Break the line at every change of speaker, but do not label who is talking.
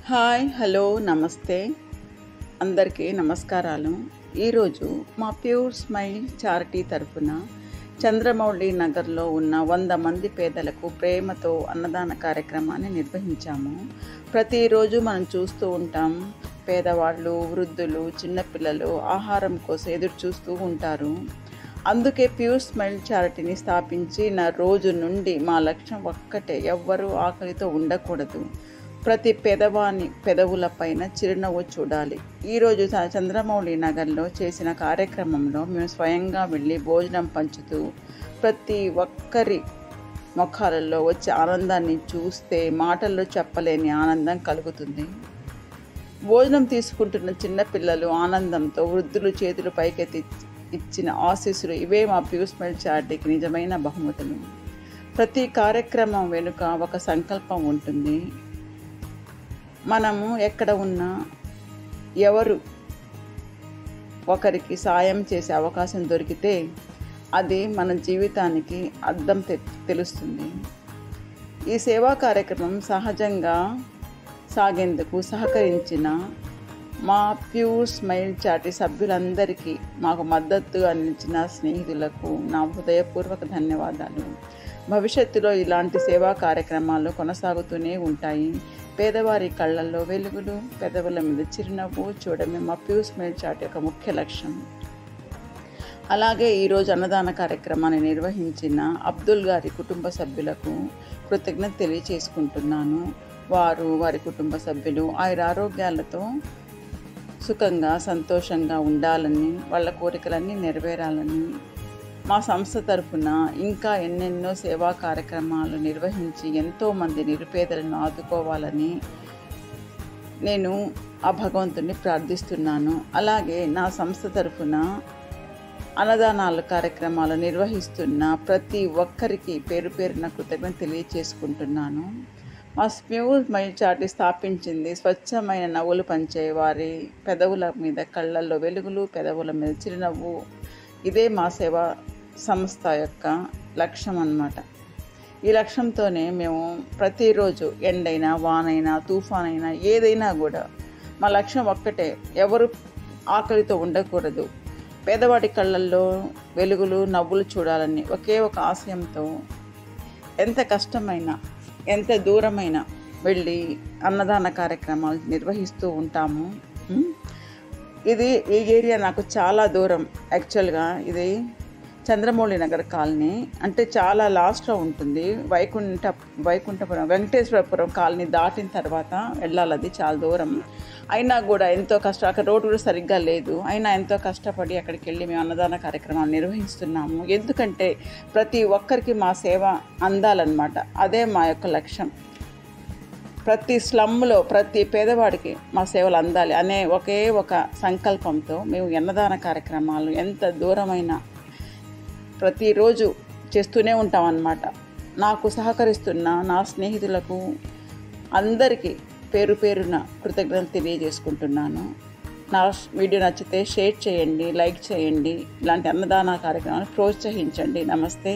Hi hello నమస్తే అందరికీ నమస్కారాలు. ఈరోజు మా ప్యూర్ స్మైల్ చారిటీ తరఫున చంద్రమౌళి నగర్లో ఉన్న 100 మంది పేదలకు ప్రేమతో అన్నదాన కార్యక్రమాన్ని నిర్వహించాము. ప్రతిరోజు మనం చూస్తూ ఉంటాం, పేదవాళ్ళు, వృద్ధులు, చిన్నపిల్లలు ఆహారం కోసం ఎదురు చూస్తూ ఉంటారు. అందుకే ప్యూర్ స్మైల్ చారిటీని స్థాపించిన రోజు నుండి మా లక్ష్యం ఒక్కటే, ఎవ్వరూ ఆకలితో ఉండకూడదు, ప్రతి పేదవాని పెదవులపైన చిరునవ్వు చూడాలి. ఈరోజు చంద్రమౌళి నగర్లో చేసిన కార్యక్రమంలో మేము స్వయంగా వెళ్ళి భోజనం పంచుతూ ప్రతి ఒక్కరి ముఖాలలో వచ్చే ఆనందాన్ని చూస్తే మాటల్లో చెప్పలేని ఆనందం కలుగుతుంది. భోజనం తీసుకుంటున్న చిన్నపిల్లలు ఆనందంతో, వృద్ధులు చేతులు పైకెత్తి ఇచ్చిన ఆశీస్సులు, ఇవే మా ప్యూర్ స్మైల్ చారిటీకి నిజమైన బహుమతులు. ప్రతి కార్యక్రమం వెనుక ఒక సంకల్పం ఉంటుంది. మనము ఎక్కడ ఉన్నా ఎవరు ఒకరికి సాయం చేసే అవకాశం దొరికితే అది మన జీవితానికి అర్థం తెలుస్తుంది. ఈ సేవా కార్యక్రమం సహజంగా సాగేందుకు సహకరించిన మా ప్యూర్ స్మైల్ చారిటీ సభ్యులందరికీ, మాకు మద్దతుగా నిలిచిన స్నేహితులకు నా హృదయపూర్వక ధన్యవాదాలు. భవిష్యత్తులో ఇలాంటి సేవా కార్యక్రమాలు కొనసాగుతూనే ఉంటాయి. పేదవారి కళ్ళల్లో వెలుగులు, పెదవుల మీద చిరునవ్వు చూడమే మా ప్యూర్ స్మైల్ చారిటీ యొక్క ముఖ్య లక్ష్యం. అలాగే ఈరోజు అన్నదాన కార్యక్రమాన్ని నిర్వహించిన అబ్దుల్ గారి కుటుంబ సభ్యులకు కృతజ్ఞత తెలియచేసుకుంటున్నాను. వారి కుటుంబ సభ్యులు ఆయురారోగ్యాలతో సుఖంగా, సంతోషంగా ఉండాలని, వాళ్ళ కోరికలన్నీ నెరవేరాలని, మా సంస్థ తరఫున ఇంకా ఎన్నెన్నో సేవా కార్యక్రమాలు నిర్వహించి ఎంతోమంది నిరుపేదలను ఆదుకోవాలని నేను ఆ భగవంతుని ప్రార్థిస్తున్నాను. అలాగే నా సంస్థ తరఫున అన్నదానాల కార్యక్రమాలు నిర్వహిస్తున్న ప్రతి ఒక్కరికి పేరు పేరున కృతజ్ఞత తెలియచేసుకుంటున్నాను. మా ప్యూర్ స్మైల్ చారిటీ స్థాపించింది స్వచ్ఛమైన నవ్వులు పంచే వారి పెదవుల మీద కళ్ళల్లో వెలుగులు, పెదవుల మీద చిరునవ్వు. ఇదే మా సేవా సంస్థ యొక్క లక్ష్యం అన్నమాట. ఈ లక్ష్యంతోనే మేము ప్రతిరోజు ఎండైనా, వానైనా, తుఫానైనా, ఏదైనా కూడా మా లక్ష్యం ఒక్కటే, ఎవరు ఆకలితో ఉండకూడదు, పేదవాడి కళ్ళల్లో వెలుగులు, నవ్వులు చూడాలని ఒకే ఒక ఆశయంతో ఎంత కష్టమైనా, ఎంత దూరమైనా వెళ్ళి అన్నదాన కార్యక్రమాలు నిర్వహిస్తూ ఉంటాము. ఈ ఏరియా నాకు చాలా దూరం. యాక్చువల్గా ఇది చంద్రమౌళి నగర్ కాలనీ, అంటే చాలా లాస్ట్లో ఉంటుంది. వైకుంఠపురం వెంకటేశ్వరపురం కాలనీ దాటిన తర్వాత వెళ్ళాలి, అది చాలా దూరం. అయినా కూడా ఎంతో అక్కడ రోడ్డు కూడా సరిగ్గా లేదు. అయినా ఎంతో కష్టపడి అక్కడికి వెళ్ళి మేము అన్నదాన కార్యక్రమాలు నిర్వహిస్తున్నాము. ఎందుకంటే ప్రతి ఒక్కరికి మా సేవ అందాలన్నమాట. అదే మా యొక్క లక్ష్యం. ప్రతి స్లమ్లో ప్రతి పేదవాడికి మా సేవలు అందాలి అనే ఒకే ఒక సంకల్పంతో మేము అన్నదాన కార్యక్రమాలు ఎంత దూరమైనా ప్రతిరోజు చేస్తూనే ఉంటామన్నమాట. నాకు సహకరిస్తున్న నా స్నేహితులకు అందరికీ పేరు పేరున కృతజ్ఞతలు తెలియజేసుకుంటున్నాను. నా వీడియో నచ్చితే షేర్ చేయండి, లైక్ చేయండి. ఇలాంటి అన్నదాన కార్యక్రమాలు ప్రోత్సహించండి. నమస్తే.